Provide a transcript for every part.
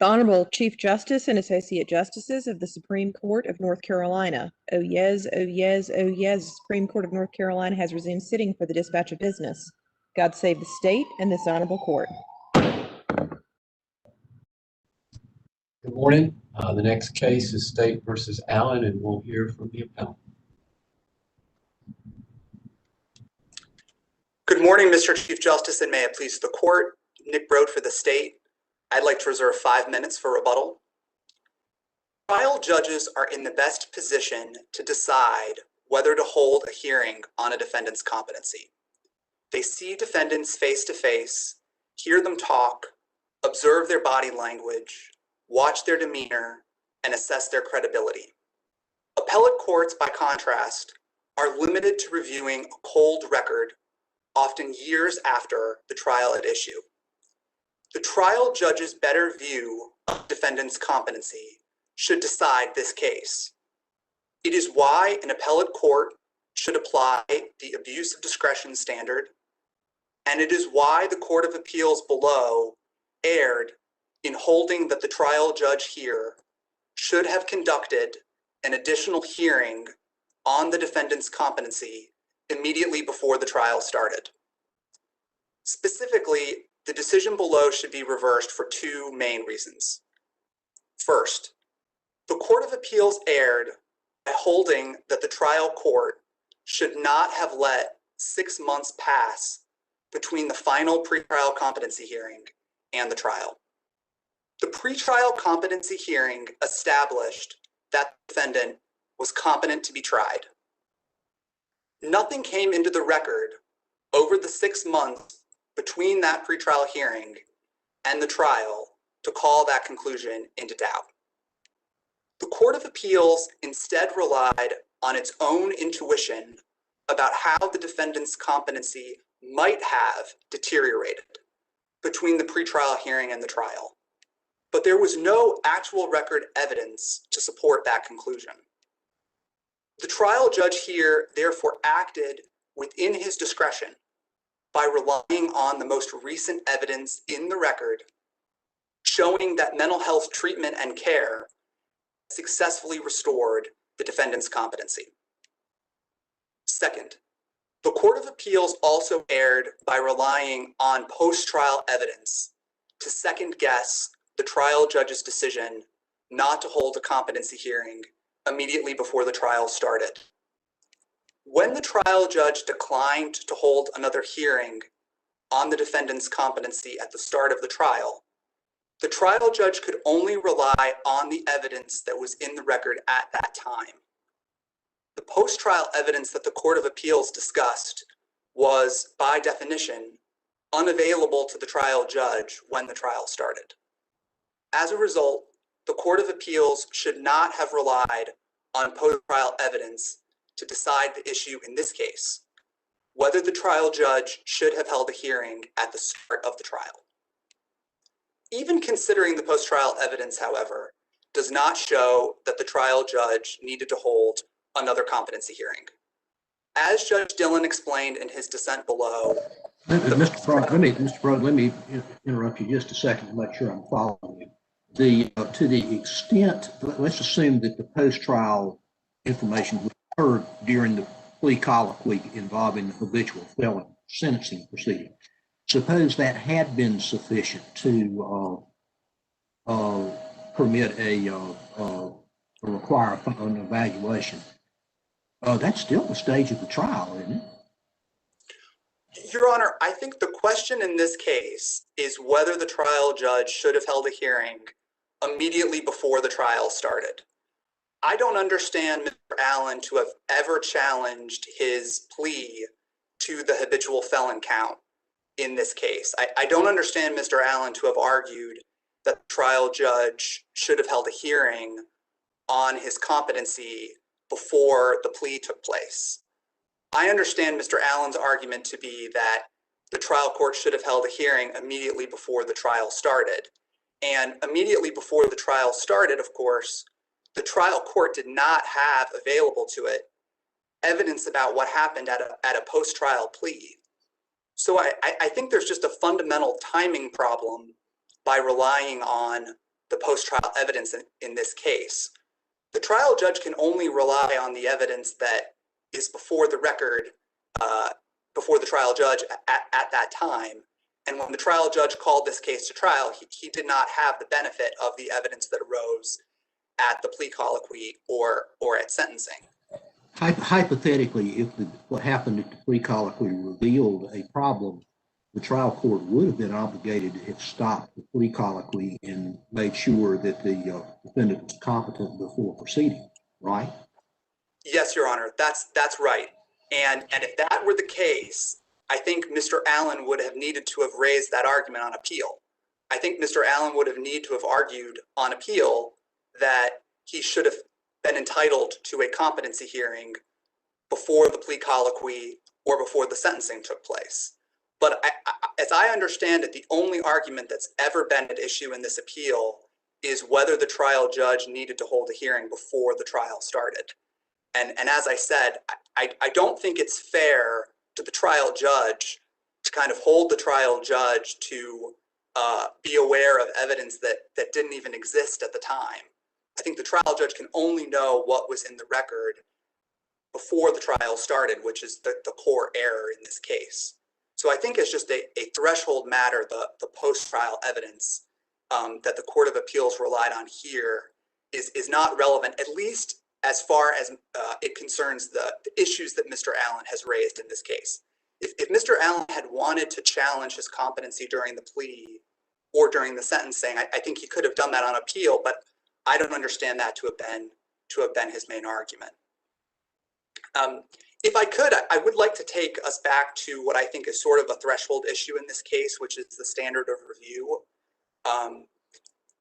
The Honorable Chief Justice and Associate Justices of the Supreme Court of North Carolina. Oh yes, oh yes, oh yes. The Supreme Court of North Carolina has resumed sitting for the dispatch of business. God save the state and this honorable court. Good morning. The next case is State versus Allen, and we'll hear from the appellant. Good morning, Mr. Chief Justice, and may it please the court. Nick Broad for the state. I'd like to reserve 5 minutes for rebuttal. Trial judges are in the best position to decide whether to hold a hearing on a defendant's competency. They see defendants face to face, hear them talk, observe their body language, watch their demeanor, and assess their credibility. Appellate courts, by contrast, are limited to reviewing a cold record, often years after the trial at issue. The trial judge's better view of defendant's competency should decide this case. It is why an appellate court should apply the abuse of discretion standard, and it is why the Court of Appeals below erred in holding that the trial judge here should have conducted an additional hearing on the defendant's competency immediately before the trial started. Specifically, the decision below should be reversed for 2 main reasons. First, the Court of Appeals erred by holding that the trial court should not have let 6 months pass between the final pretrial competency hearing and the trial. The pretrial competency hearing established that the defendant was competent to be tried. Nothing came into the record over the 6 months between that pretrial hearing and the trial to call that conclusion into doubt. The Court of Appeals instead relied on its own intuition about how the defendant's competency might have deteriorated between the pretrial hearing and the trial, but there was no actual record evidence to support that conclusion. The trial judge here therefore acted within his discretion by relying on the most recent evidence in the record showing that mental health treatment and care successfully restored the defendant's competency. Second, the Court of Appeals also erred by relying on post-trial evidence to second-guess the trial judge's decision not to hold a competency hearing immediately before the trial started. When the trial judge declined to hold another hearing on the defendant's competency at the start of the trial judge could only rely on the evidence that was in the record at that time. The post-trial evidence that the Court of Appeals discussed was, by definition, unavailable to the trial judge when the trial started. As a result, the Court of Appeals should not have relied on post-trial evidence to decide the issue in this case, whether the trial judge should have held a hearing at the start of the trial. Even considering the post-trial evidence, however, does not show that the trial judge needed to hold another competency hearing. As Judge Dillon explained in his dissent below, Mr. Broad, let me interrupt you just a second to make sure I'm following you. To the extent, let's assume that the post-trial information was heard during the plea colloquy involving the habitual felon sentencing proceeding. Suppose that had been sufficient to permit or require an evaluation. That's still the stage of the trial, isn't it? Your Honor, I think the question in this case is whether the trial judge should have held a hearing immediately before the trial started. I don't understand Mr. Allen to have ever challenged his plea to the habitual felon count in this case. I don't understand Mr. Allen to have argued that the trial judge should have held a hearing on his competency before the plea took place. I understand Mr. Allen's argument to be that the trial court should have held a hearing immediately before the trial started. And immediately before the trial started, of course, the trial court did not have available to it evidence about what happened at a post-trial plea. So I think there's just a fundamental timing problem by relying on the post-trial evidence in this case. The trial judge can only rely on the evidence that is before the record, before the trial judge at that time. And when the trial judge called this case to trial, he did not have the benefit of the evidence that arose at the plea colloquy or at sentencing. Hypothetically, if what happened at the plea colloquy revealed a problem, the trial court would have been obligated to have stopped the plea colloquy and made sure that the defendant was competent before proceeding, right? Yes, Your Honor, that's right. And if that were the case, I think Mr. Allen would have needed to have raised that argument on appeal. I think Mr. Allen would have needed to have argued on appeal that he should have been entitled to a competency hearing before the plea colloquy or before the sentencing took place. But as I understand it, the only argument that's ever been at issue in this appeal is whether the trial judge needed to hold a hearing before the trial started. And as I said, I don't think it's fair to the trial judge to kind of hold the trial judge to be aware of evidence that didn't even exist at the time. I think the trial judge can only know what was in the record before the trial started, which is the core error in this case. So I think it's just a threshold matter, the post-trial evidence that the Court of Appeals relied on here is not relevant, at least as far as it concerns the issues that Mr. Allen has raised in this case. If Mr. Allen had wanted to challenge his competency during the plea or during the sentencing, I think he could have done that on appeal, but I don't understand that to have been his main argument. If I could, I would like to take us back to what I think is sort of a threshold issue in this case, which is the standard of review.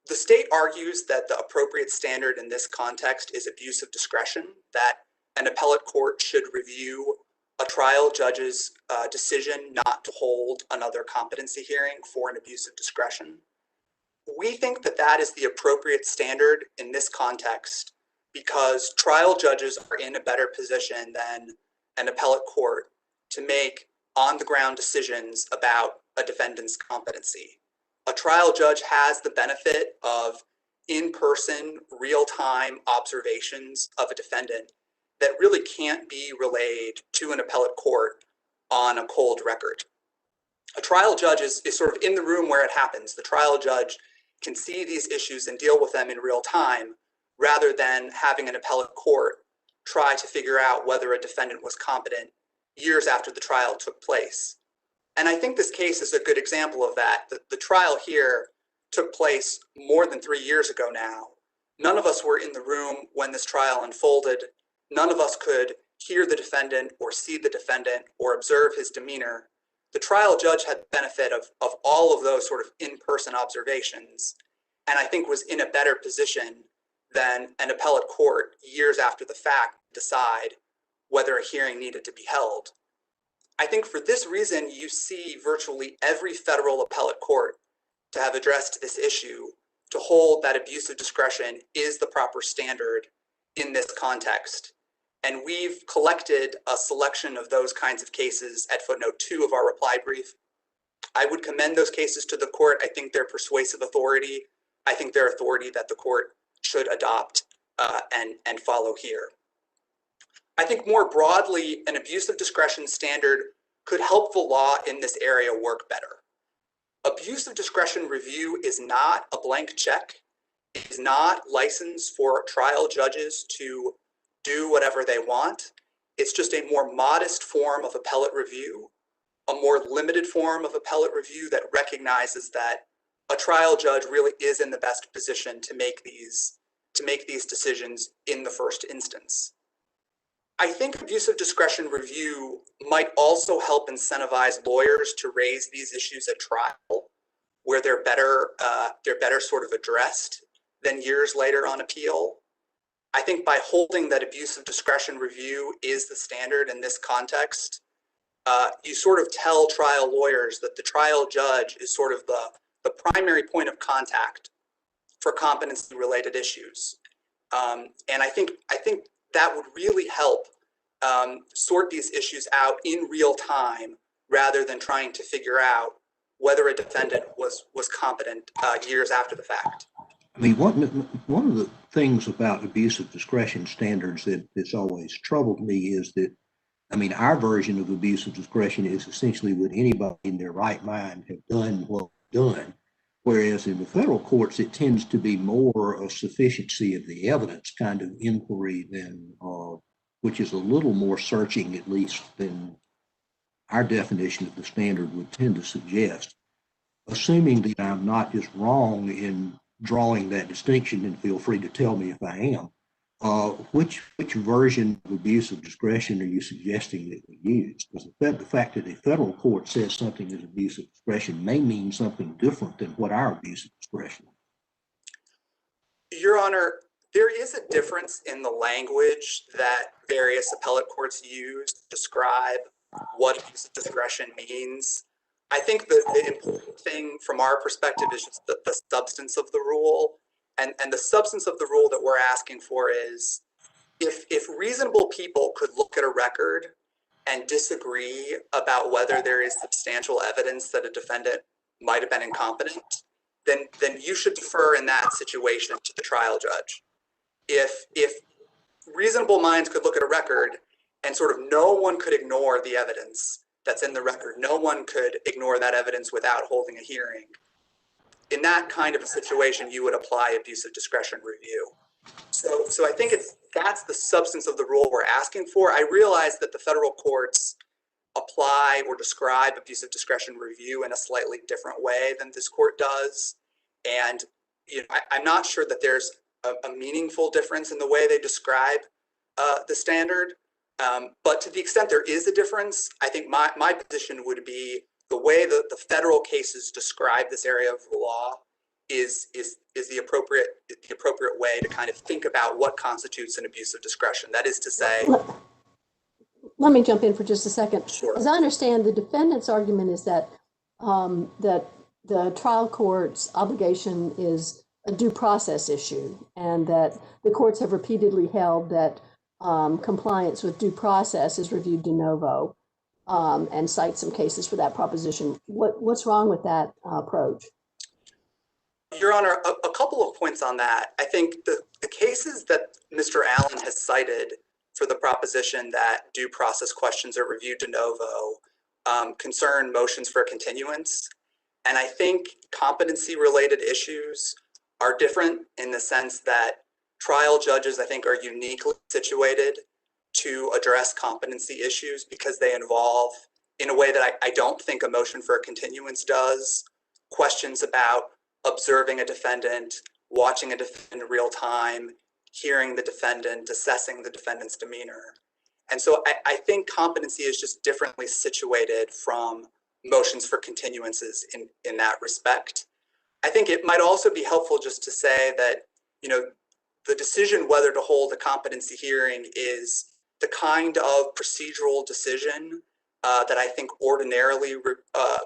The state argues that the appropriate standard in this context is abuse of discretion, that an appellate court should review a trial judge's decision not to hold another competency hearing for an abuse of discretion. We think that that is the appropriate standard in this context because trial judges are in a better position than an appellate court to make on-the-ground decisions about a defendant's competency. A trial judge has the benefit of in-person, real-time observations of a defendant that really can't be relayed to an appellate court on a cold record. A trial judge is sort of in the room where it happens. The trial judge can see these issues and deal with them in real time rather than having an appellate court try to figure out whether a defendant was competent years after the trial took place. And I think this case is a good example of that. The trial here took place more than 3 years ago now. None of us were in the room when this trial unfolded. None of us could hear the defendant or see the defendant or observe his demeanor. The trial judge had the benefit of all of those sort of in-person observations, and I think was in a better position than an appellate court years after the fact to decide whether a hearing needed to be held. I think for this reason, you see virtually every federal appellate court to have addressed this issue to hold that abuse of discretion is the proper standard in this context. And we've collected a selection of those kinds of cases at footnote 2 of our reply brief. I would commend those cases to the court. I think they're persuasive authority. I think they're authority that the court should adopt and follow here. I think more broadly, an abuse of discretion standard could help the law in this area work better. Abuse of discretion review is not a blank check. It is not license for trial judges to do whatever they want. It's just a more modest form of appellate review, a more limited form of appellate review that recognizes that a trial judge really is in the best position to make these decisions in the first instance. I think abuse of discretion review might also help incentivize lawyers to raise these issues at trial, where they're better sort of addressed than years later on appeal. I think by holding that abuse of discretion review is the standard in this context, you sort of tell trial lawyers that the trial judge is sort of the primary point of contact for competency-related issues. And I think that would really help sort these issues out in real time rather than trying to figure out whether a defendant was competent years after the fact. I mean, one of the things about abuse of discretion standards that's always troubled me is that, I mean, our version of abuse of discretion is essentially would anybody in their right mind have done what done, whereas in the federal courts it tends to be more a sufficiency of the evidence kind of inquiry than, which is a little more searching at least than our definition of the standard would tend to suggest. Assuming that I'm not just wrong in drawing that distinction, and feel free to tell me if I am, which version of abuse of discretion are you suggesting that we use? Because the fact that a federal court says something is abuse of discretion may mean something different than what our abuse of discretion is. Your Honor, there is a difference in the language that various appellate courts use to describe what abuse of discretion means. I think the important thing from our perspective is just the substance of the rule. And the substance of the rule that we're asking for is if reasonable people could look at a record and disagree about whether there is substantial evidence that a defendant might have been incompetent, then you should defer in that situation to the trial judge. If reasonable minds could look at a record and sort of no one could ignore the evidence that's in the record, no one could ignore that evidence without holding a hearing, in that kind of a situation, you would apply abuse of discretion review. So I think that's the substance of the rule we're asking for. I realize that the federal courts apply or describe abuse of discretion review in a slightly different way than this court does. And I'm not sure that there's a meaningful difference in the way they describe the standard. But to the extent there is a difference, I think my position would be the way that the federal cases describe this area of the law is the appropriate way to kind of think about what constitutes an abuse of discretion. That is to say, let me jump in for just a second. Sure. As I understand, the defendant's argument is that that the trial court's obligation is a due process issue, and that the courts have repeatedly held that compliance with due process is reviewed de novo, and cite some cases for that proposition. What's wrong with that approach? Your Honor, a couple of points on that. I think the cases that Mr. Allen has cited for the proposition that due process questions are reviewed de novo concern motions for continuance. And I think competency-related issues are different in the sense that trial judges, I think, are uniquely situated to address competency issues because they involve, in a way that I don't think a motion for a continuance does, questions about observing a defendant, watching a defendant in real time, hearing the defendant, assessing the defendant's demeanor. And so I think competency is just differently situated from motions for continuances in that respect. I think it might also be helpful just to say that, the decision whether to hold a competency hearing is the kind of procedural decision that I think ordinarily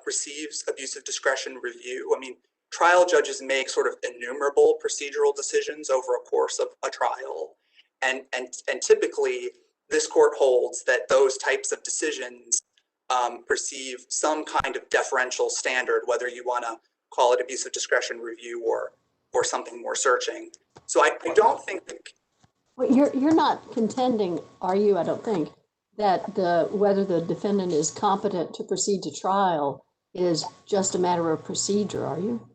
receives abuse of discretion review. I mean, trial judges make sort of innumerable procedural decisions over a course of a trial. And typically, this court holds that those types of decisions perceive some kind of deferential standard, whether you want to call it abuse of discretion review or something more searching. So I don't think that... Well, you're not contending, are you? I don't think that whether the defendant is competent to proceed to trial is just a matter of procedure, are you?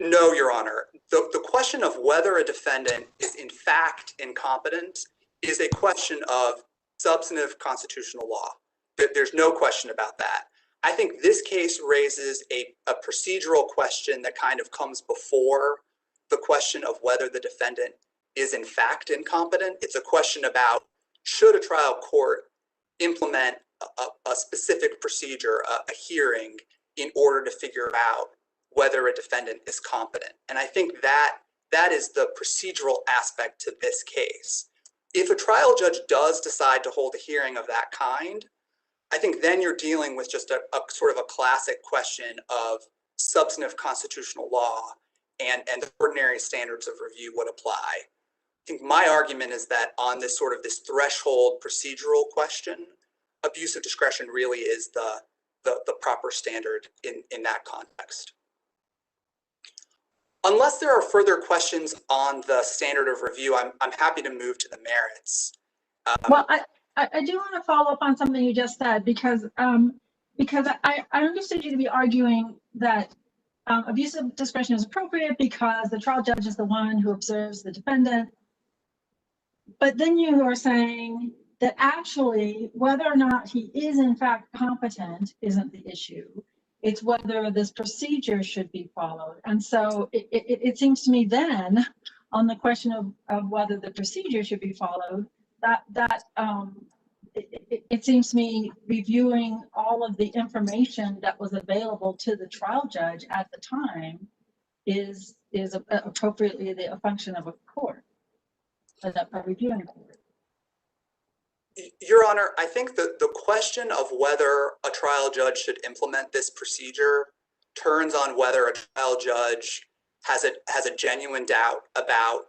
No, Your Honor. The question of whether a defendant is in fact incompetent is a question of substantive constitutional law. There's no question about that. I think this case raises a procedural question that kind of comes before the question of whether the defendant is in fact incompetent. It's a question about, should a trial court implement a specific procedure, a hearing, in order to figure out whether a defendant is competent. And I think that is the procedural aspect to this case. If a trial judge does decide to hold a hearing of that kind, I think then you're dealing with just a sort of a classic question of substantive constitutional law, and the ordinary standards of review would apply. I think my argument is that on this sort of this threshold procedural question, abuse of discretion really is the proper standard in that context. Unless there are further questions on the standard of review, I'm happy to move to the merits. Well, I do want to follow up on something you just said, because I understood you to be arguing that abuse of discretion is appropriate because the trial judge is the one who observes the defendant. But then you are saying that actually whether or not he is in fact competent isn't the issue. It's whether this procedure should be followed. And so it seems to me then, on the question of whether the procedure should be followed, it seems to me reviewing all of the information that was available to the trial judge at the time is appropriately a function of a court, a reviewing court. Your Honor, I think that the question of whether a trial judge should implement this procedure turns on whether a trial judge has a genuine doubt about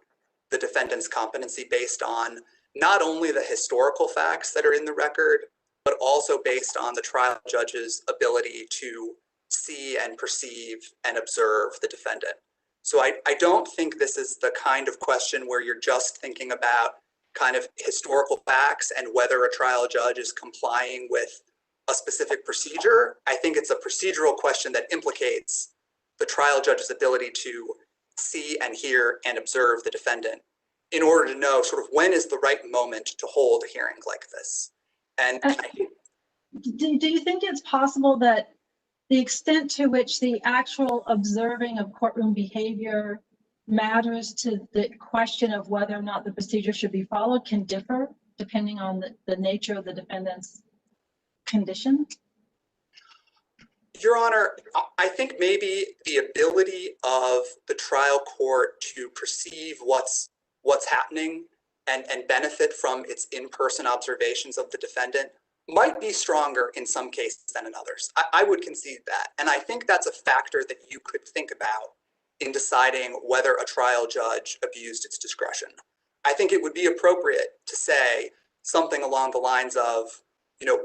the defendant's competency based on not only the historical facts that are in the record, but also based on the trial judge's ability to see and perceive and observe the defendant. So I don't think this is the kind of question where you're just thinking about kind of historical facts and whether a trial judge is complying with a specific procedure. I think it's a procedural question that implicates the trial judge's ability to see and hear and observe the defendant in order to know sort of when is the right moment to hold a hearing like this. And do you think it's possible that the extent to which the actual observing of courtroom behavior matters to the question of whether or not the procedure should be followed can differ depending on the nature of the defendant's condition? Your Honor, I think maybe the ability of the trial court to perceive what's happening and benefit from its in-person observations of the defendant might be stronger in some cases than in others. I would concede that. And I think that's a factor that you could think about in deciding whether a trial judge abused its discretion. I think it would be appropriate to say something along the lines of,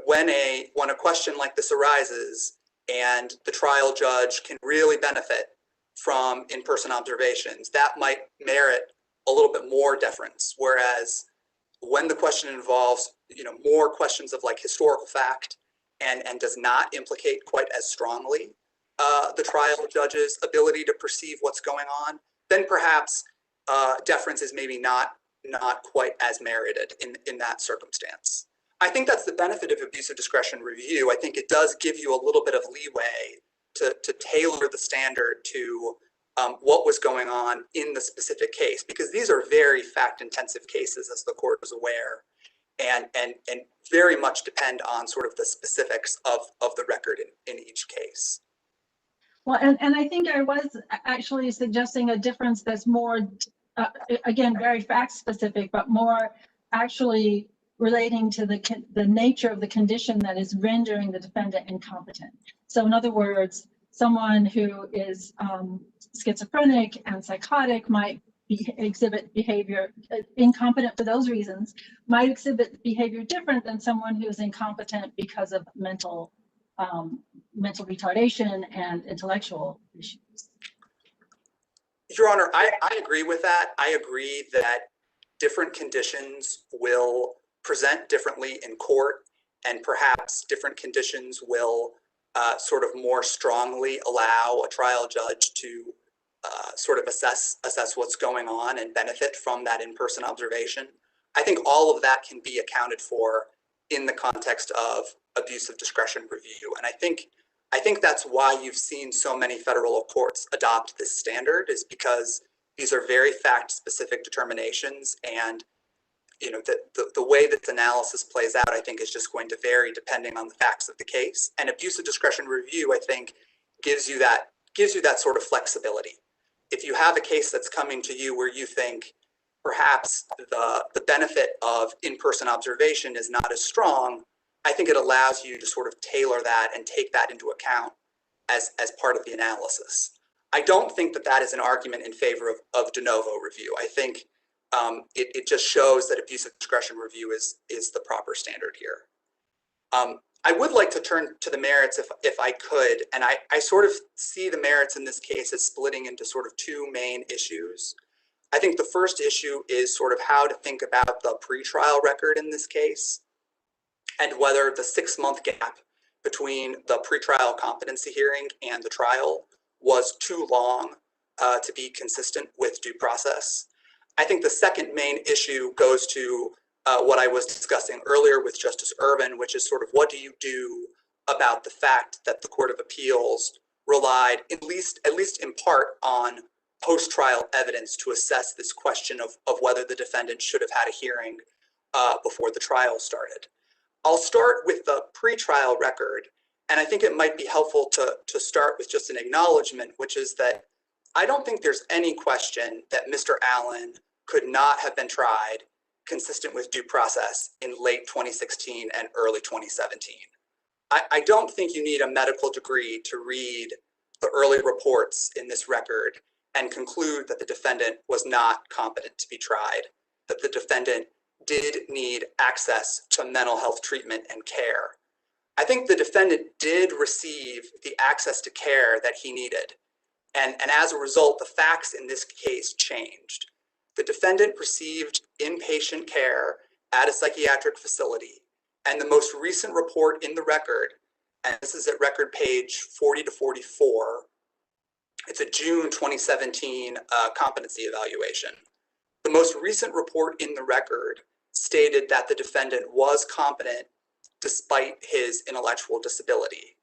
when a question like this arises and the trial judge can really benefit from in-person observations, that might merit a little bit more deference. Whereas when the question involves, more questions of like historical fact and does not implicate quite as strongly the trial judge's ability to perceive what's going on, then perhaps deference is maybe not quite as merited in that circumstance. I think that's the benefit of abuse of discretion review. I think it does give you a little bit of leeway to tailor the standard to what was going on in the specific case, because these are very fact-intensive cases, as the court was aware, and very much depend on sort of the specifics of the record in each case. Well, and I think I was actually suggesting a difference that's more, again, very fact-specific, but more actually relating to the nature of the condition that is rendering the defendant incompetent. So in other words, someone who is schizophrenic and psychotic might exhibit behavior, incompetent for those reasons, might exhibit behavior different than someone who is incompetent because of mental retardation and intellectual issues. Your Honor, I agree with that. I agree that different conditions will present differently in court, and perhaps different conditions will sort of more strongly allow a trial judge to sort of assess what's going on and benefit from that in-person observation. I think all of that can be accounted for in the context of abuse of discretion review. And I think that's why you've seen so many federal courts adopt this standard, is because these are very fact-specific determinations, and the way that the analysis plays out, I think, is just going to vary depending on the facts of the case. And abuse of discretion review, I think, gives you that sort of flexibility. If you have a case that's coming to you where you think perhaps the benefit of in-person observation is not as strong, I think it allows you to sort of tailor that and take that into account as part of the analysis. I don't think that is an argument in favor of de novo review. I think it just shows that abuse of discretion review is the proper standard here. I would like to turn to the merits if I could, and I sort of see the merits in this case as splitting into sort of two main issues. I think the first issue is sort of how to think about the pretrial record in this case, and whether the 6-month gap between the pretrial competency hearing and the trial was too long to be consistent with due process. I think the second main issue goes to what I was discussing earlier with Justice Ervin, which is sort of what do you do about the fact that the Court of Appeals relied, at least in part, on post-trial evidence to assess this question of whether the defendant should have had a hearing before the trial started. I'll start with the pretrial record, and I think it might be helpful to start with just an acknowledgement, which is that I don't think there's any question that Mr. Allen could not have been tried consistent with due process in late 2016 and early 2017. I don't think you need a medical degree to read the early reports in this record and conclude that the defendant was not competent to be tried, that the defendant did need access to mental health treatment and care. I think the defendant did receive the access to care that he needed. And as a result, the facts in this case changed. The defendant received inpatient care at a psychiatric facility. And the most recent report in the record, and this is at record page 40 to 44, it's a June 2017 competency evaluation. The most recent report in the record stated that the defendant was competent despite his intellectual disability.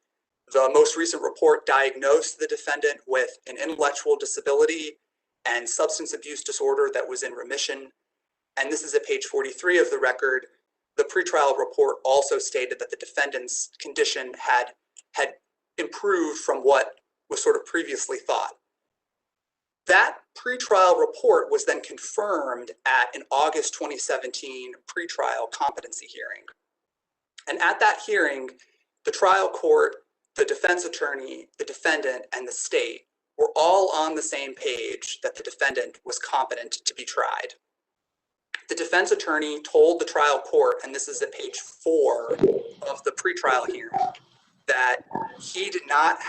The most recent report diagnosed the defendant with an intellectual disability and substance abuse disorder that was in remission. And this is at page 43 of the record. The pretrial report also stated that the defendant's condition had improved from what was sort of previously thought. That pretrial report was then confirmed at an August 2017 pretrial competency hearing. And at that hearing, the trial court, the defense attorney, the defendant, and the state were all on the same page that the defendant was competent to be tried. The defense attorney told the trial court, and this is at page 4 of the pretrial hearing, that he did not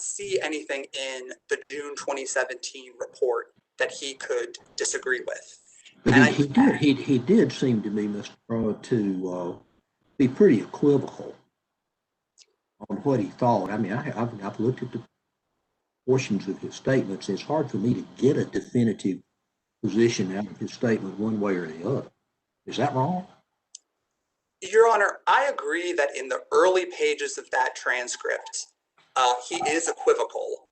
see anything in the June 2017 report that he could disagree with. But he did seem to me, Mr. Crowe, to be pretty equivocal on what he thought. I mean, I've looked at the portions of his statements. It's hard for me to get a definitive position out of his statement one way or the other. Is that wrong? Your Honor, I agree that in the early pages of that transcript, he is equivocal.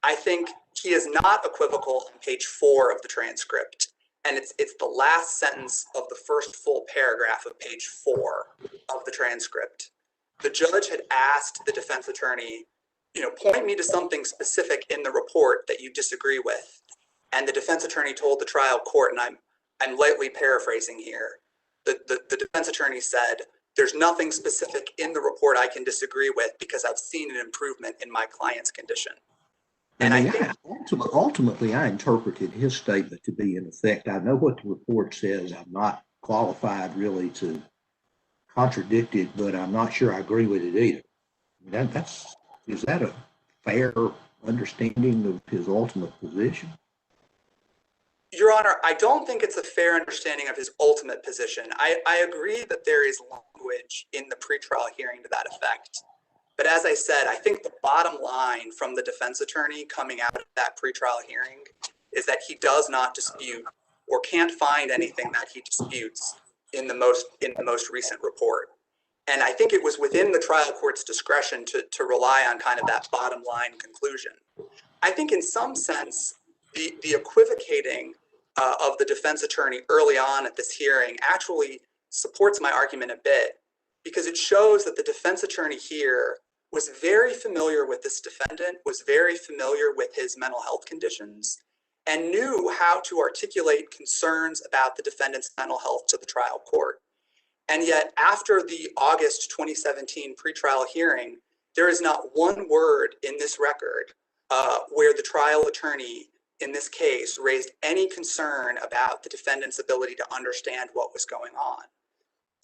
I think he is not equivocal on page 4 of the transcript, and it's the last sentence of the first full paragraph of page 4 of the transcript. The judge had asked the defense attorney, point me to something specific in the report that you disagree with. And the defense attorney told the trial court, and I'm lightly paraphrasing here, the defense attorney said, there's nothing specific in the report I can disagree with because I've seen an improvement in my client's condition. And I think ultimately, I interpreted his statement to be, in effect, I know what the report says. I'm not qualified really to contradict it, but I'm not sure I agree with it either. Is that a fair understanding of his ultimate position? Your Honor, I don't think it's a fair understanding of his ultimate position. I agree that there is language in the pretrial hearing to that effect. But as I said, I think the bottom line from the defense attorney coming out of that pretrial hearing is that he does not dispute or can't find anything that he disputes in the most recent report. And I think it was within the trial court's discretion to rely on kind of that bottom line conclusion. I think in some sense, the equivocating of the defense attorney early on at this hearing actually supports my argument a bit, because it shows that the defense attorney here was very familiar with this defendant, was very familiar with his mental health conditions, and knew how to articulate concerns about the defendant's mental health to the trial court. And yet, after the August 2017 pretrial hearing, there is not one word in this record where the trial attorney in this case raised any concern about the defendant's ability to understand what was going on.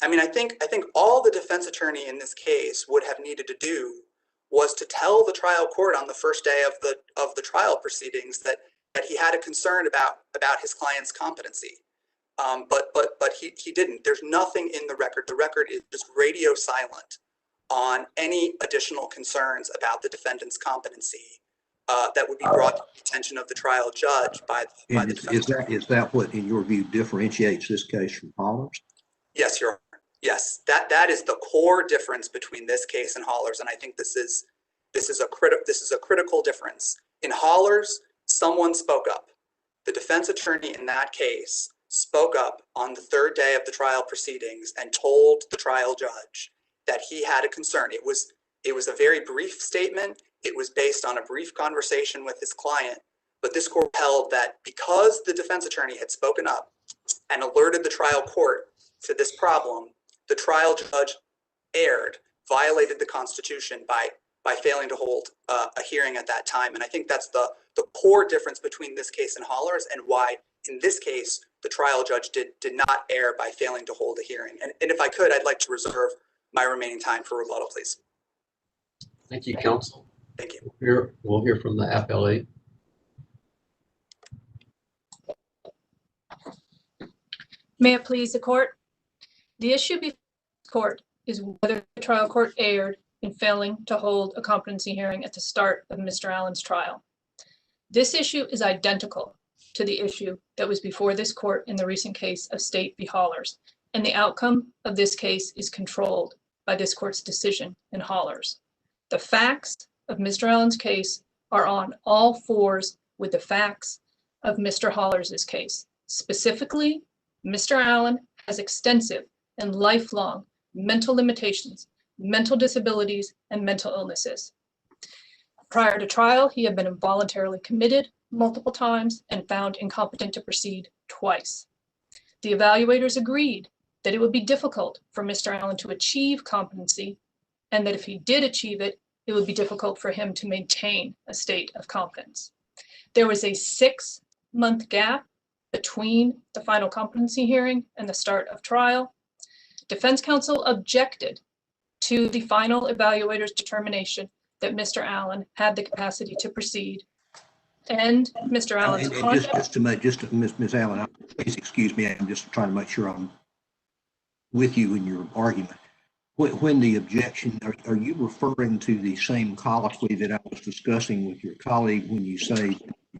I mean, I think all the defense attorney in this case would have needed to do was to tell the trial court on the first day of the trial proceedings that he had a concern about his client's competency. But he didn't. There's nothing in the record. The record is just radio silent on any additional concerns about the defendant's competency that would be brought to the attention of the trial judge by the defense attorney. Is that what, in your view, differentiates this case from Holler's? Yes, Your Honor. Yes, that is the core difference between this case and Holler's, and I think this is a critical difference. In Holler's, someone spoke up. The defense attorney in that case spoke up on the third day of the trial proceedings and told the trial judge that he had a concern. It was a very brief statement. It was based on a brief conversation with his client, but this court held that because the defense attorney had spoken up and alerted the trial court to this problem, the trial judge erred, violated the Constitution by failing to hold a hearing at that time. And I think that's the core difference between this case and Holler's, and why in this case the trial judge did not err by failing to hold a hearing. And if I could, I'd like to reserve my remaining time for rebuttal, please. Thank you, counsel. Thank you. We'll hear from the appellee. May it please the court? The issue before the court is whether the trial court erred in failing to hold a competency hearing at the start of Mr. Allen's trial. This issue is identical to the issue that was before this court in the recent case of State v. Holler's, and the outcome of this case is controlled by this court's decision in Holler's. The facts of Mr. Allen's case are on all fours with the facts of Mr. Holler's case. Specifically, Mr. Allen has extensive and lifelong mental limitations, mental disabilities, and mental illnesses. Prior to trial, he had been involuntarily committed multiple times and found incompetent to proceed twice. The evaluators agreed that it would be difficult for Mr. Allen to achieve competency, and that if he did achieve it, it would be difficult for him to maintain a state of competence. There was a 6-month gap between the final competency hearing and the start of trial. Defense counsel objected to the final evaluator's determination that Mr. Allen had the capacity to proceed, and Mr. Allen's conduct. Ms. Allen, please excuse me. I'm just trying to make sure I'm with you in your argument. When the objection, are you referring to the same colloquy that I was discussing with your colleague when you say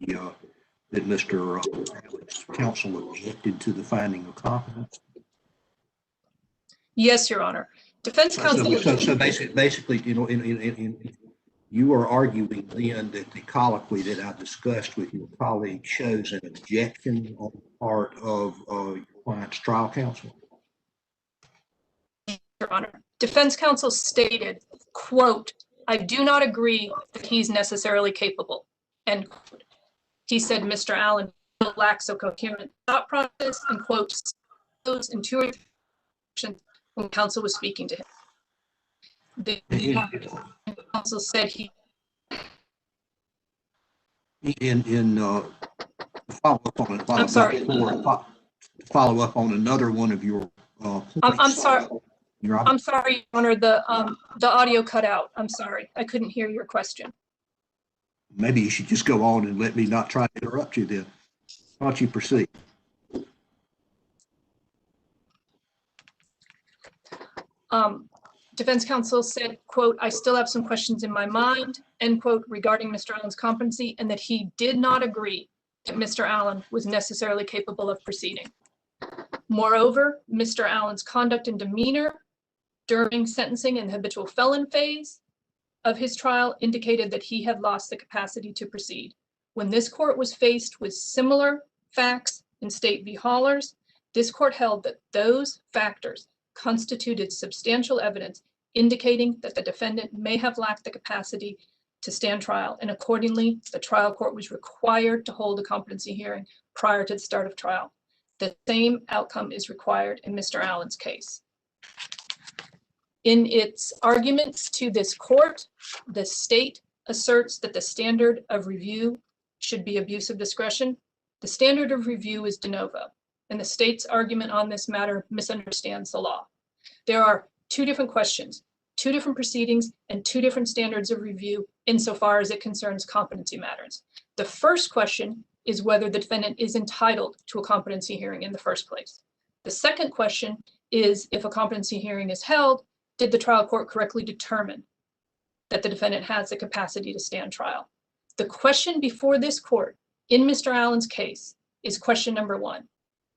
that Mr. Allen's counsel objected to the finding of competence? Yes, Your Honor. Defense counsel. So basically, you know, you are arguing then that the colloquy that I discussed with your colleague shows an objection on the part of your client's trial counsel? Your Honor. Defense counsel stated, quote, "I do not agree that he's necessarily capable," end quote. He said Mr. Allen lacks a coherent thought process, and quotes those in two or three when counsel was speaking to him. The counsel said he. Follow up on it. I'm sorry. Follow up on another one of your points. I'm sorry. I'm sorry, Your Honor. The audio cut out. I'm sorry. I couldn't hear your question. Maybe you should just go on and let me not try to interrupt you then. Why don't you proceed? Defense counsel said, quote, "I still have some questions in my mind," end quote, regarding Mr. Allen's competency, and that he did not agree that Mr. Allen was necessarily capable of proceeding. Moreover, Mr. Allen's conduct and demeanor during sentencing and habitual felon phase of his trial indicated that he had lost the capacity to proceed. When this court was faced with similar facts in State v. Holler's, this court held that those factors constituted substantial evidence indicating that the defendant may have lacked the capacity to stand trial, and accordingly, the trial court was required to hold a competency hearing prior to the start of trial. The same outcome is required in Mr. Allen's case. In its arguments to this court, the state asserts that the standard of review should be abuse of discretion. The standard of review is de novo, and the state's argument on this matter misunderstands the law. There are two different questions, two different proceedings, and two different standards of review insofar as it concerns competency matters. The first question is whether the defendant is entitled to a competency hearing in the first place. The second question is, if a competency hearing is held, did the trial court correctly determine that the defendant has the capacity to stand trial? The question before this court in Mr. Allen's case is question number one.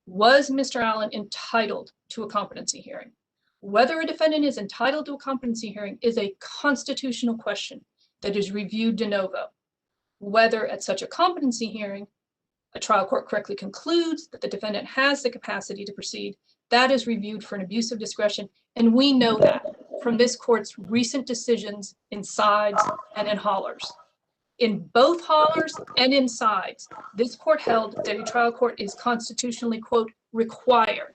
Was Mr. Allen entitled to a competency hearing? Whether a defendant is entitled to a competency hearing is a constitutional question that is reviewed de novo. Whether at such a competency hearing, a trial court correctly concludes that the defendant has the capacity to proceed, that is reviewed for an abuse of discretion. And we know that from this court's recent decisions in Sides and in Hollers. In both Hollers and in Sides, this court held that a trial court is constitutionally, quote, required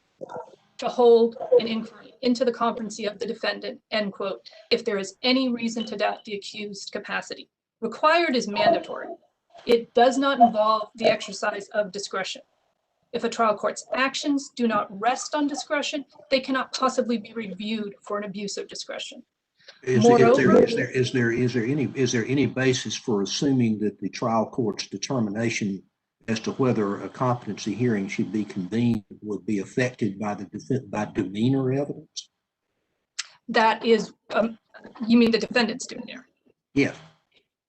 to hold an inquiry into the competency of the defendant, end quote, if there is any reason to doubt the accused's capacity. Required is mandatory. It does not involve the exercise of discretion. If a trial court's actions do not rest on discretion, they cannot possibly be reviewed for an abuse of discretion. Is there any basis for assuming that the trial court's determination as to whether a competency hearing should be convened would be affected by demeanor evidence? That is, you mean the defendant's demeanor? Yes.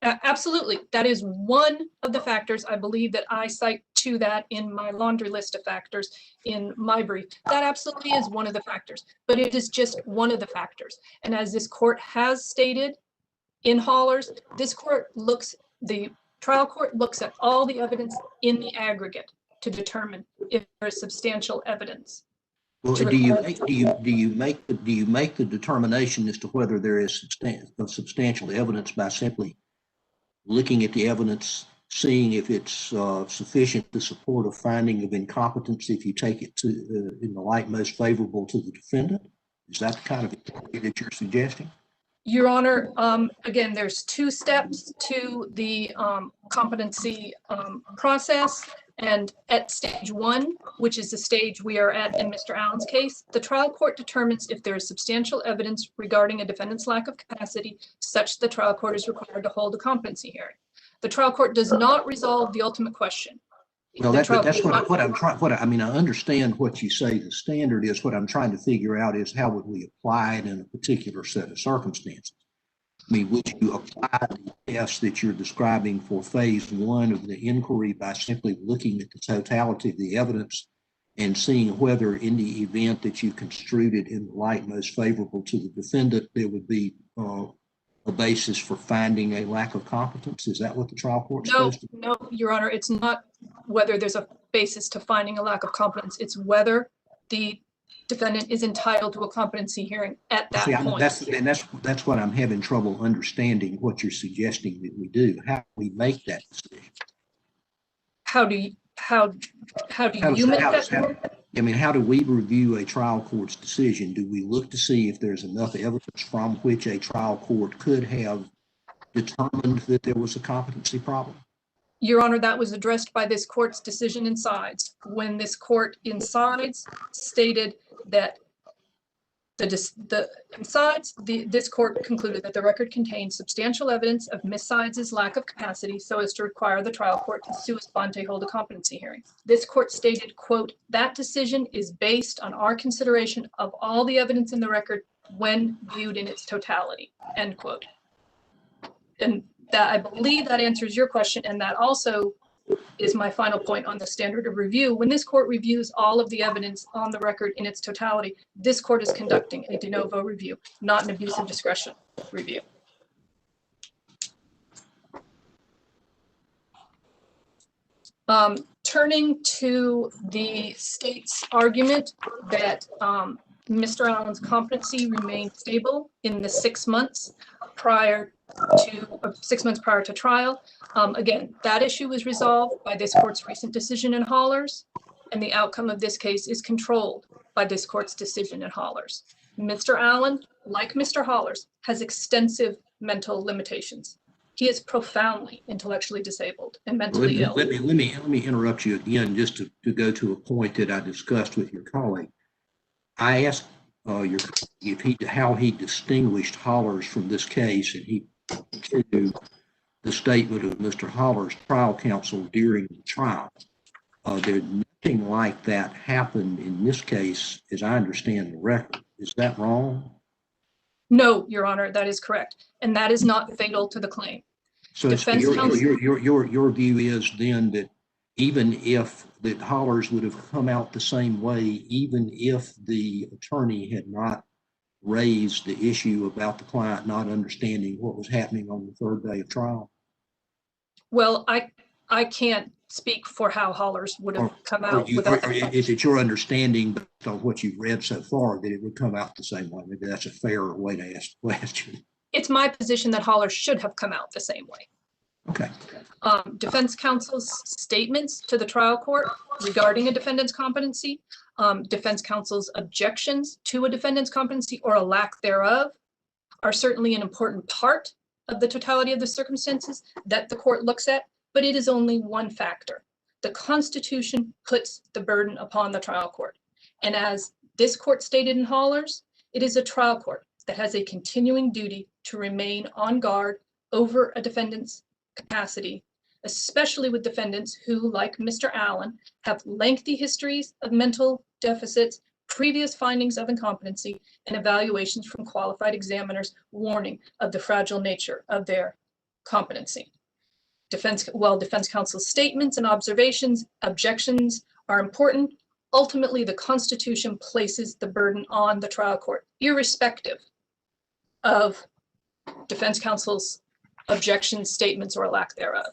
Absolutely. That is one of the factors. I believe that I cite to that in my laundry list of factors in my brief. That absolutely is one of the factors, but it is just one of the factors. And as this court has stated in Hollers, the trial court looks at all the evidence in the aggregate to determine if there is substantial evidence. Well, do you make the determination as to whether there is substantial evidence by simply looking at the evidence, seeing if it's sufficient to support a finding of incompetence if you take it to in the light most favorable to the defendant? Is that the kind of inquiry that you're suggesting? Your Honor, again, there's two steps to the competency process. And at stage one, which is the stage we are at in Mr. Allen's case, the trial court determines if there is substantial evidence regarding a defendant's lack of capacity, such the trial court is required to hold a competency hearing. The trial court does not resolve the ultimate question. Well, that's what I'm trying. I mean, I understand what you say the standard is. What I'm trying to figure out is how would we apply it in a particular set of circumstances. I mean, would you apply the test that you're describing for phase one of the inquiry by simply looking at the totality of the evidence and seeing whether in the event that you construed it in the light most favorable to the defendant, there would be a basis for finding a lack of competence? Is that what the trial court is supposed to do? No, Your Honor, it's not whether there's a basis to finding a lack of competence. It's whether the defendant is entitled to a competency hearing at that point. That's what I'm having trouble understanding what you're suggesting that we do. How do we make that decision? How do you make that? I mean, how do we review a trial court's decision? Do we look to see if there's enough evidence from which a trial court could have determined that there was a competency problem? Your Honor, that was addressed by this court's decision in Sides, when this court in Sides stated that this court concluded that the record contained substantial evidence of Ms. Sides' lack of capacity so as to require the trial court to sua sponte hold a competency hearing. This court stated, quote, that decision is based on our consideration of all the evidence in the record when viewed in its totality, end quote. And that, I believe that answers your question, and that also is my final point on the standard of review. When this court reviews all of the evidence on the record in its totality, this court is conducting a de novo review, not an abuse of discretion review. Turning to the state's argument that Mr. Allen's competency remained stable in the 6 months prior to trial. Again, that issue was resolved by this court's recent decision in Hollers, and the outcome of this case is controlled by this court's decision in Hollers. Mr. Allen, like Mr. Hollers, has extensive mental limitations. He is profoundly intellectually disabled and mentally ill. Let me interrupt you again just to go to a point that I discussed with your colleague. I asked how he distinguished Hollers from this case, and he to the statement of Mr. Holler's trial counsel during the trial. There's nothing like that happened in this case, as I understand the record. Is that wrong? No, Your Honor, that is correct. And that is not fatal to the claim. So Defense your counsel- view is then that even if the Hollers would have come out the same way, even if the attorney had not raised the issue about the client not understanding what was happening on the third day of trial? Well, I can't speak for how Hollers would have come out without. Is it your understanding, based on what you've read so far, that it would come out the same way? Maybe that's a fair way to ask the question. It's my position that Hollers should have come out the same way. Okay. Defense counsel's statements to the trial court regarding a defendant's competency, defense counsel's objections to a defendant's competency or a lack thereof are certainly an important part of the totality of the circumstances that the court looks at, but it is only one factor. The Constitution puts the burden upon the trial court. And as this court stated in Hollers, it is a trial court that has a continuing duty to remain on guard over a defendant's capacity, especially with defendants who, like Mr. Allen, have lengthy histories of mental deficits, previous findings of incompetency, and evaluations from qualified examiners warning of the fragile nature of their competency. Defense counsel's statements and objections are important. Ultimately, the Constitution places the burden on the trial court, irrespective of defense counsel's objections, statements, or lack thereof.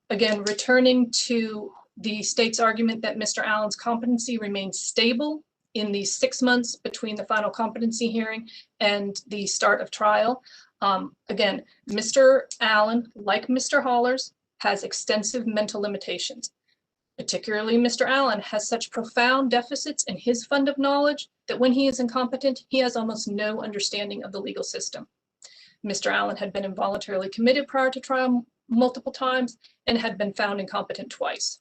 Again, returning to the state's argument that Mr. Allen's competency remains stable in the 6 months between the final competency hearing and the start of trial. Again, Mr. Allen, like Mr. Hollers, has extensive mental limitations. Particularly, Mr. Allen has such profound deficits in his fund of knowledge that when he is incompetent, he has almost no understanding of the legal system. Mr. Allen had been involuntarily committed prior to trial multiple times and had been found incompetent twice.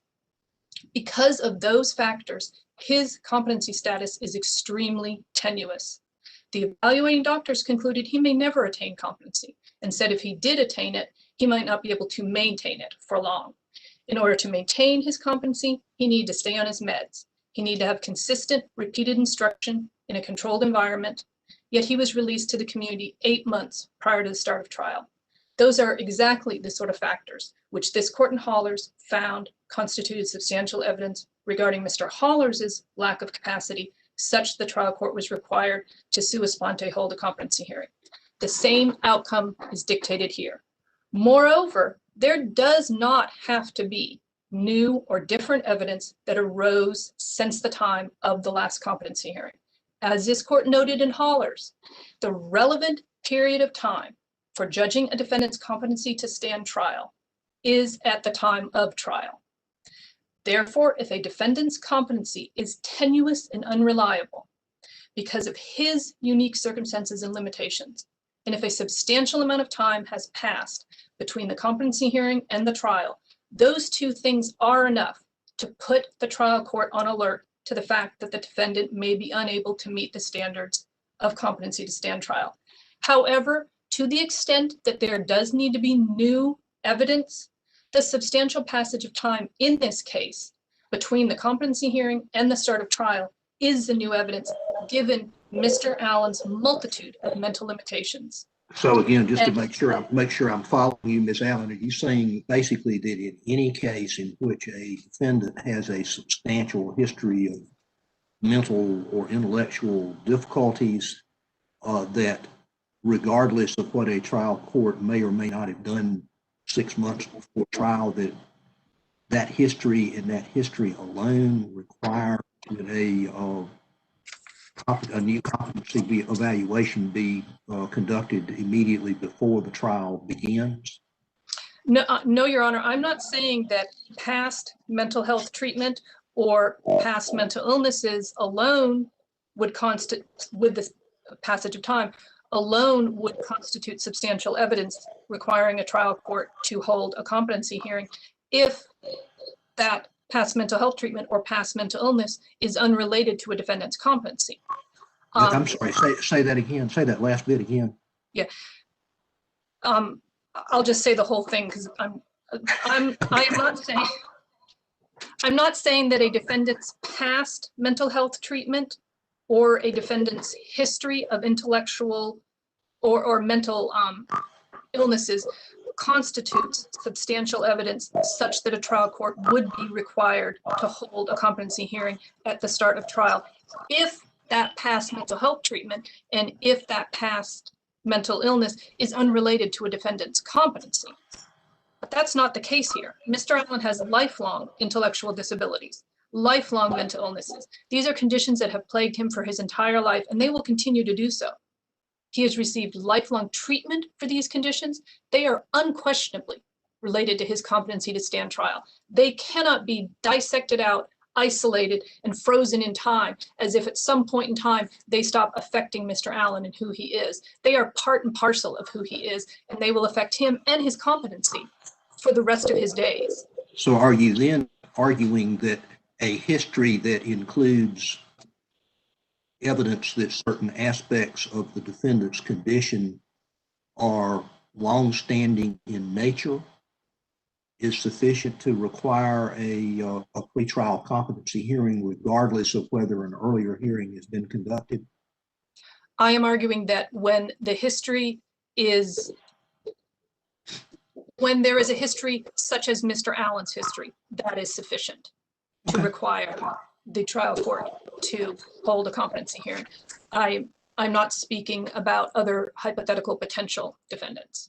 Because of those factors, his competency status is extremely tenuous. The evaluating doctors concluded he may never attain competency and said if he did attain it, he might not be able to maintain it for long. In order to maintain his competency, he needed to stay on his meds. He needed to have consistent, repeated instruction in a controlled environment, yet he was released to the community 8 months prior to the start of trial. Those are exactly the sort of factors which this court in Hollers found constituted substantial evidence regarding Mr. Hollers' lack of capacity, such the trial court was required to sua sponte hold a competency hearing. The same outcome is dictated here. Moreover, there does not have to be new or different evidence that arose since the time of the last competency hearing. As this court noted in Hollers, the relevant period of time for judging a defendant's competency to stand trial is at the time of trial. Therefore, if a defendant's competency is tenuous and unreliable because of his unique circumstances and limitations, and if a substantial amount of time has passed between the competency hearing and the trial, those two things are enough to put the trial court on alert to the fact that the defendant may be unable to meet the standards of competency to stand trial. However, to the extent that there does need to be new evidence, the substantial passage of time in this case between the competency hearing and the start of trial is the new evidence given Mr. Allen's multitude of mental limitations. So again, just to make sure I'm following you, Ms. Allen, are you saying basically that in any case in which a defendant has a substantial history of mental or intellectual difficulties, that regardless of what a trial court may or may not have done 6 months before trial, that history and that history alone require that a new competency evaluation be conducted immediately before the trial begins? No, Your Honor, I'm not saying that past mental health treatment or past mental illnesses alone would constitute, with the passage of time, alone would constitute substantial evidence requiring a trial court to hold a competency hearing if that past mental health treatment or past mental illness is unrelated to a defendant's competency. I'm sorry, say that again. Say that last bit again. Yeah. I'll just say the whole thing because I'm not saying that a defendant's past mental health treatment or a defendant's history of intellectual or mental illnesses constitutes substantial evidence such that a trial court would be required to hold a competency hearing at the start of trial if that past mental health treatment and if that past mental illness is unrelated to a defendant's competency. But that's not the case here. Mr. Allen has lifelong intellectual disabilities, lifelong mental illnesses. These are conditions that have plagued him for his entire life, and they will continue to do so. He has received lifelong treatment for these conditions. They are unquestionably related to his competency to stand trial. They cannot be dissected out, isolated, and frozen in time as if at some point in time they stop affecting Mr. Allen and who he is. They are part and parcel of who he is, and they will affect him and his competency for the rest of his days. So are you then arguing that a history that includes evidence that certain aspects of the defendant's condition are long-standing in nature is sufficient to require a pretrial competency hearing regardless of whether an earlier hearing has been conducted? I am arguing that when there is a history such as Mr. Allen's history, that is sufficient to require the trial court to hold a competency hearing. I'm not speaking about other hypothetical potential defendants.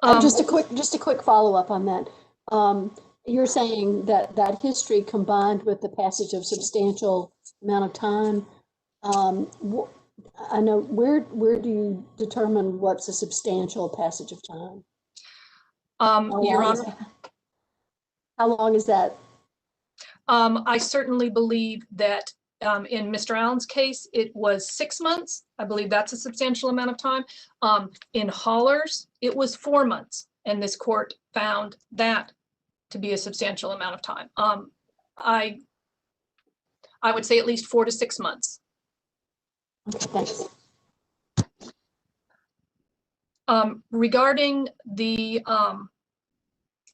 Just a quick follow-up on that. You're saying that that history combined with the passage of substantial amount of time. I know where do you determine what's a substantial passage of time? Your Honor, how long is that? I certainly believe that in Mr. Allen's case, it was 6 months. I believe that's a substantial amount of time. In Haller's, it was 4 months, and this court found that to be a substantial amount of time. I would say at least 4 to 6 months. Okay, thanks. Regarding the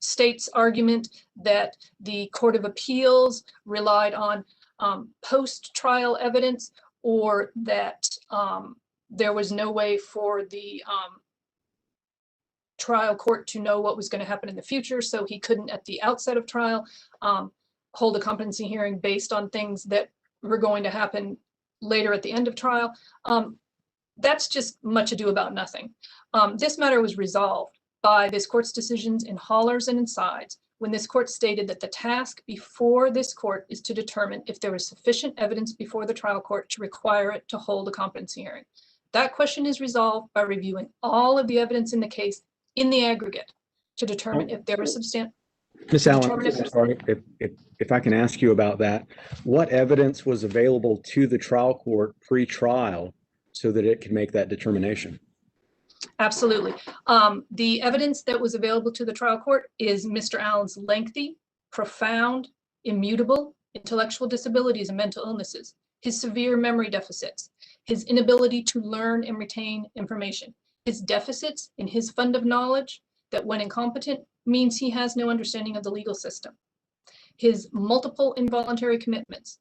state's argument that the Court of Appeals relied on post-trial evidence, or that there was no way for the trial court to know what was going to happen in the future, so he couldn't at the outset of trial hold a competency hearing based on things that were going to happen later at the end of trial. That's just much ado about nothing. This matter was resolved by this court's decisions in Haller's and in Sides, when this court stated that the task before this court is to determine if there was sufficient evidence before the trial court to require it to hold a competency hearing. That question is resolved by reviewing all of the evidence in the case in the aggregate to determine if there was substantial. Ms. Allen, I'm sorry, if I can ask you about that, what evidence was available to the trial court pre-trial so that it could make that determination? Absolutely. The evidence that was available to the trial court is Mr. Allen's lengthy, profound, immutable intellectual disabilities and mental illnesses, his severe memory deficits, his inability to learn and retain information, his deficits in his fund of knowledge that when incompetent means he has no understanding of the legal system, his multiple involuntary commitments,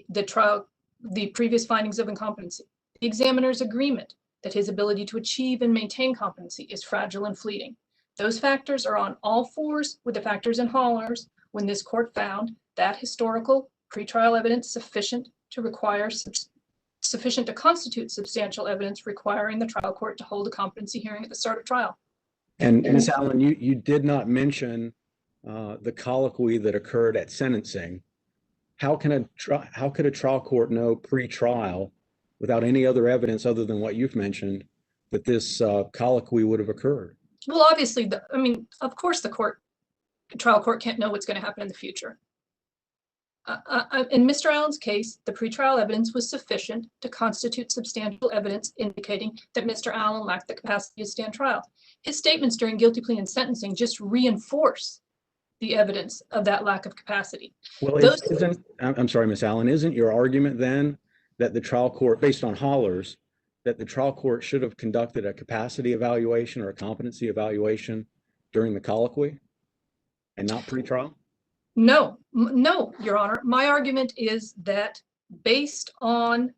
the previous findings of incompetency, the examiner's agreement that his ability to achieve and maintain competency is fragile and fleeting. Those factors are on all fours with the factors in Haller's when this court found that historical pretrial evidence sufficient to constitute substantial evidence requiring the trial court to hold a competency hearing at the start of trial. And Ms. Allen, you did not mention the colloquy that occurred at sentencing. How could a trial court know pre-trial without any other evidence other than what you've mentioned that this colloquy would have occurred? Well, obviously, of course, the trial court can't know what's going to happen in the future. In Mr. Allen's case, the pretrial evidence was sufficient to constitute substantial evidence indicating that Mr. Allen lacked the capacity to stand trial. His statements during guilty plea and sentencing just reinforce the evidence of that lack of capacity. Well, Those- I'm sorry, Ms. Allen, isn't your argument then that the trial court, based on Hollers, that the trial court should have conducted a capacity evaluation or a competency evaluation during the colloquy and not pretrial? No, no, Your Honor. My argument is that based on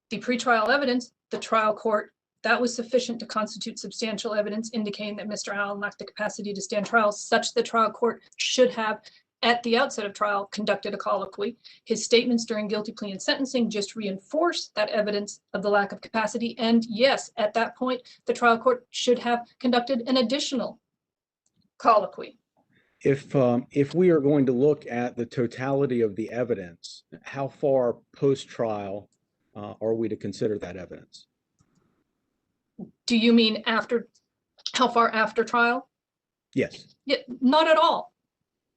the pretrial evidence, the trial court, that was sufficient to constitute substantial evidence indicating that Mr. Allen lacked the capacity to stand trial, such the trial court should have, at the outset of trial, conducted a colloquy. His statements during guilty plea and sentencing just reinforced that evidence of the lack of capacity. And yes, at that point, the trial court should have conducted an additional colloquy. If we are going to look at the totality of the evidence, how far post-trial are we to consider that evidence? Do you mean after, how far after trial? Yes. Yeah, not at all.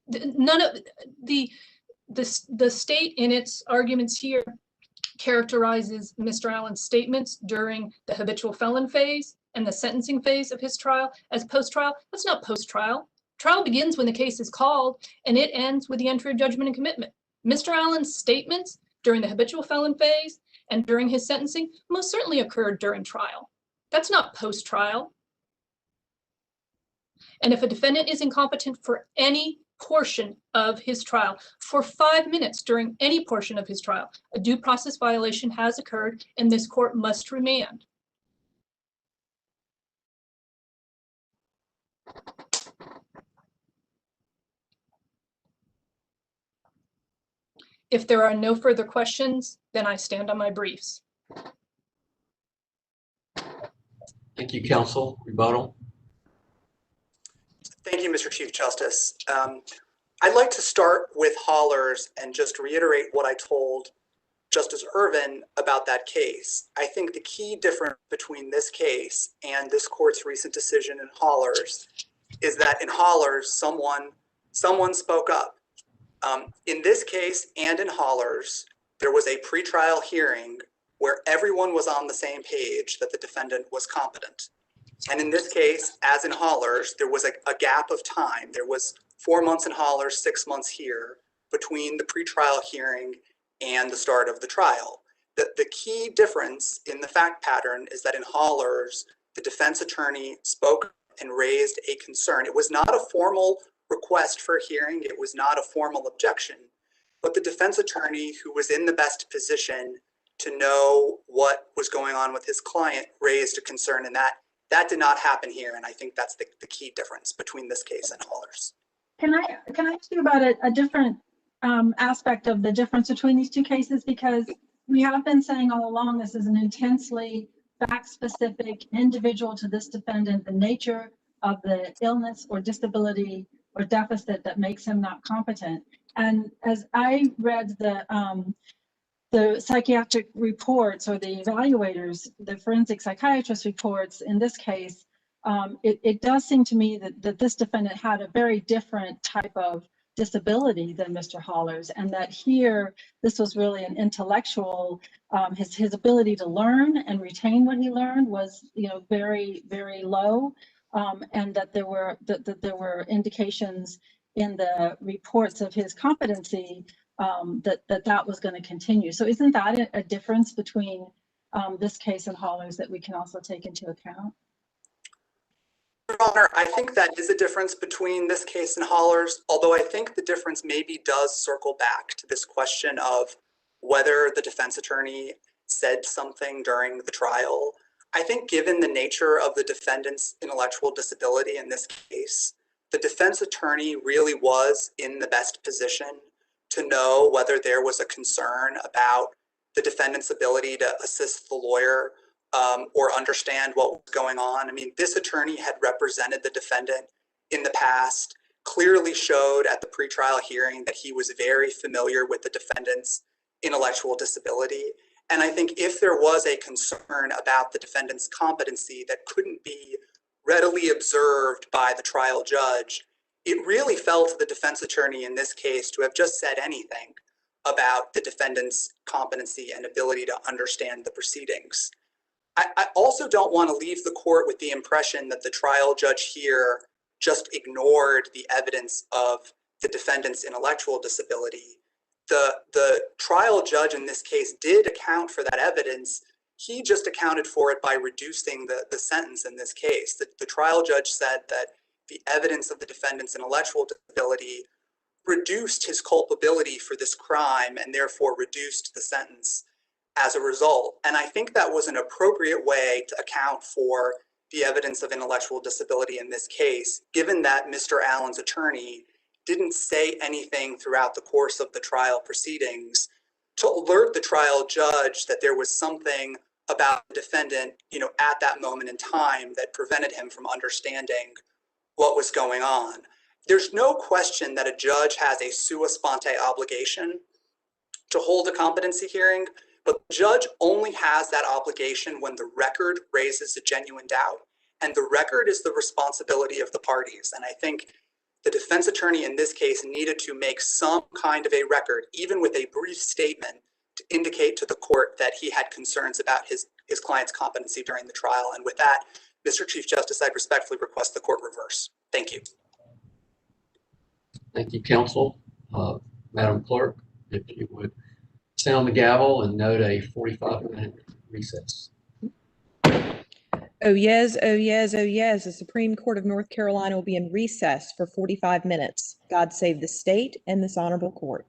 None of the state in its arguments here characterizes Mr. Allen's statements during the habitual felon phase and the sentencing phase of his trial as post-trial. That's not post-trial. Trial begins when the case is called and it ends with the entry of judgment and commitment. Mr. Allen's statements during the habitual felon phase and during his sentencing most certainly occurred during trial. That's not post-trial. And if a defendant is incompetent for any portion of his trial, for 5 minutes during any portion of his trial, a due process violation has occurred and this court must remand. If there are no further questions, then I stand on my briefs. Thank you, counsel. Rebuttal. Thank you, Mr. Chief Justice. I'd like to start with Hollers and just reiterate what I told Justice Ervin about that case. I think the key difference between this case and this court's recent decision in Hollers is that in Hollers, someone spoke up. In this case and in Hollers, there was a pretrial hearing where everyone was on the same page that the defendant was competent. And in this case, as in Hollers, there was a gap of time. There was 4 months in Hollers, 6 months here between the pretrial hearing and the start of the trial. The key difference in the fact pattern is that in Hollers, the defense attorney spoke and raised a concern. It was not a formal request for a hearing. It was not a formal objection, but the defense attorney, who was in the best position to know what was going on with his client, raised a concern, and that did not happen here. And I think that's the key difference between this case and Hollers. Can I ask you about a different aspect of the difference between these two cases? Because we have been saying all along, this is an intensely fact-specific, individual to this defendant, the nature of the illness or disability or deficit that makes him not competent. And as I read the psychiatric reports or the evaluators, the forensic psychiatrist reports in this case, it does seem to me that this defendant had a very different type of disability than Mr. Hollers, and that here this was really an intellectual, his ability to learn and retain what he learned was, very, very low, and that there were indications in the reports of his competency that was going to continue. So isn't that a difference between this case and Hollers that we can also take into account? Your Honor, I think that is a difference between this case and Hollers, although I think the difference maybe does circle back to this question of whether the defense attorney said something during the trial. I think given the nature of the defendant's intellectual disability in this case, the defense attorney really was in the best position to know whether there was a concern about the defendant's ability to assist the lawyer or understand what was going on. I mean, this attorney had represented the defendant in the past, clearly showed at the pretrial hearing that he was very familiar with the defendant's intellectual disability. And I think if there was a concern about the defendant's competency that couldn't be readily observed by the trial judge, it really fell to the defense attorney in this case to have just said anything about the defendant's competency and ability to understand the proceedings. I also don't want to leave the court with the impression that the trial judge here just ignored the evidence of the defendant's intellectual disability. The trial judge in this case did account for that evidence. He just accounted for it by reducing the sentence in this case. The trial judge said that the evidence of the defendant's intellectual disability reduced his culpability for this crime and therefore reduced the sentence as a result. And I think that was an appropriate way to account for the evidence of intellectual disability in this case, given that Mr. Allen's attorney didn't say anything throughout the course of the trial proceedings to alert the trial judge that there was something about the defendant, at that moment in time that prevented him from understanding what was going on. There's no question that a judge has a sua sponte obligation to hold a competency hearing, but the judge only has that obligation when the record raises a genuine doubt, and the record is the responsibility of the parties. And I think the defense attorney in this case needed to make some kind of a record, even with a brief statement, to indicate to the court that he had concerns about his client's competency during the trial. And with that, Mr. Chief Justice, I respectfully request the court reverse. Thank you. Thank you, counsel. Madam Clerk, if you would sound the gavel and note a 45-minute recess. Oh yes, oh yes, oh yes. The Supreme Court of North Carolina will be in recess for 45 minutes. God save the state and this honorable court.